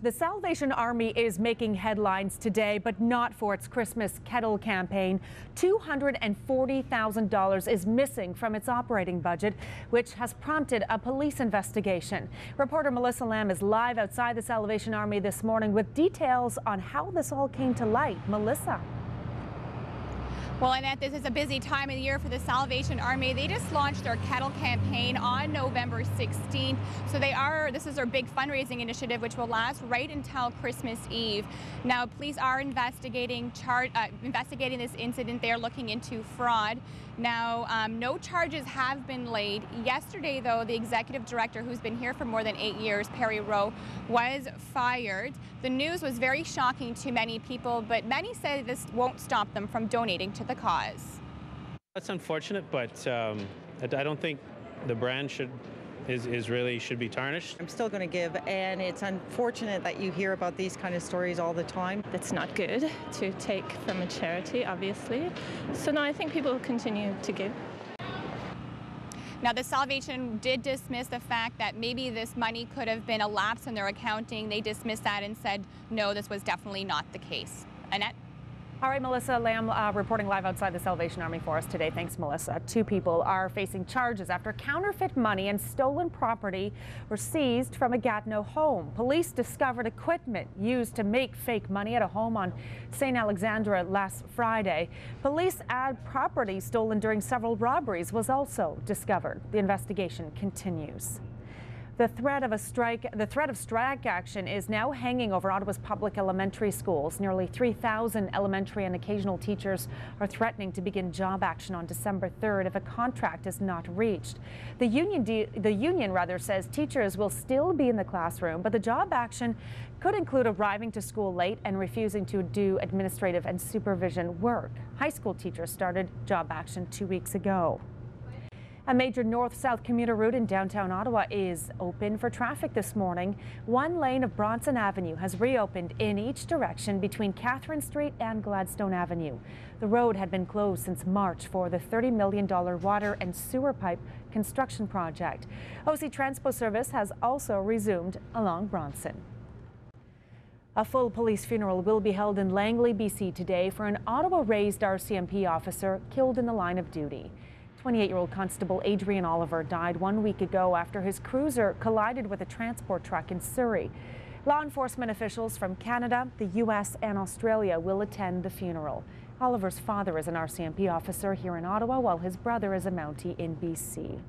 The Salvation Army is making headlines today, but not for its Christmas kettle campaign. $240,000 is missing from its operating budget, which has prompted a police investigation. Reporter Melissa Lamb is live outside the Salvation Army this morning with details on how this all came to light. Melissa. Well, Annette, this is a busy time of the year for the Salvation Army. They just launched their kettle campaign on November 16th. So this is their big fundraising initiative, which will last right until Christmas Eve. Now, police are investigating this incident. They're looking into fraud. Now, no charges have been laid. Yesterday, though, the executive director, who's been here for more than 8 years, Perry Rowe, was fired. The news was very shocking to many people, but many say this won't stop them from donating to the cause. That's unfortunate, but I don't think the brand should be tarnished. I'm still going to give, and it's unfortunate that you hear about these kind of stories all the time. It's not good to take from a charity, obviously. So no, I think people will continue to give. Now, the Salvation did dismiss the fact that maybe this money could have been a lapse in their accounting. They dismissed that and said, no, this was definitely not the case. Annette? All right, Melissa Lamb reporting live outside the Salvation Army for us today. Thanks, Melissa. 2 people are facing charges after counterfeit money and stolen property were seized from a Gatineau home. Police discovered equipment used to make fake money at a home on St. Alexandra last Friday. Police add property stolen during several robberies was also discovered. The investigation continues. The threat of strike action is now hanging over Ottawa's public elementary schools. Nearly 3,000 elementary and occasional teachers are threatening to begin job action on December 3rd if a contract is not reached. The union says teachers will still be in the classroom, but the job action could include arriving to school late and refusing to do administrative and supervision work. High school teachers started job action 2 weeks ago. A major north-south commuter route in downtown Ottawa is open for traffic this morning. One lane of Bronson Avenue has reopened in each direction between Catherine Street and Gladstone Avenue. The road had been closed since March for the $30 million water and sewer pipe construction project. OC Transpo service has also resumed along Bronson. A full police funeral will be held in Langley, BC today for an Ottawa-raised RCMP officer killed in the line of duty. 28-year-old Constable Adrian Oliver died 1 week ago after his cruiser collided with a transport truck in Surrey. Law enforcement officials from Canada, the U.S. and Australia will attend the funeral. Oliver's father is an RCMP officer here in Ottawa, while his brother is a Mountie in BC.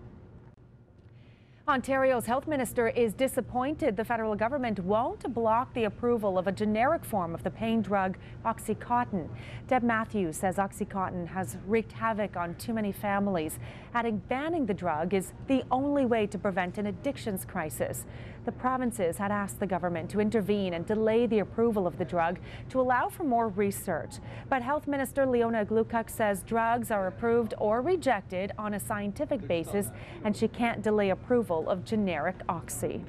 Ontario's health minister is disappointed the federal government won't block the approval of a generic form of the pain drug Oxycontin. Deb Matthews says Oxycontin has wreaked havoc on too many families, adding banning the drug is the only way to prevent an addictions crisis. The provinces had asked the government to intervene and delay the approval of the drug to allow for more research. But Health Minister Leona Glukuk says drugs are approved or rejected on a scientific basis, and she can't delay approval of generic Oxy.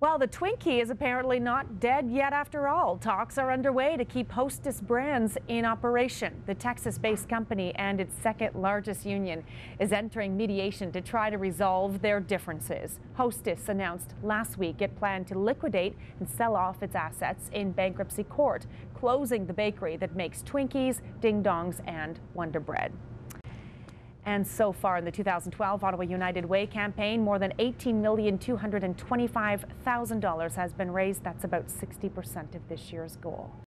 Well, the Twinkie is apparently not dead yet after all. Talks are underway to keep Hostess brands in operation. The Texas-based company and its second largest union is entering mediation to try to resolve their differences. Hostess announced last week it planned to liquidate and sell off its assets in bankruptcy court, closing the bakery that makes Twinkies, Ding Dongs, and Wonder Bread. And so far in the 2012 Ottawa United Way campaign, more than $18,225,000 has been raised. That's about 60% of this year's goal.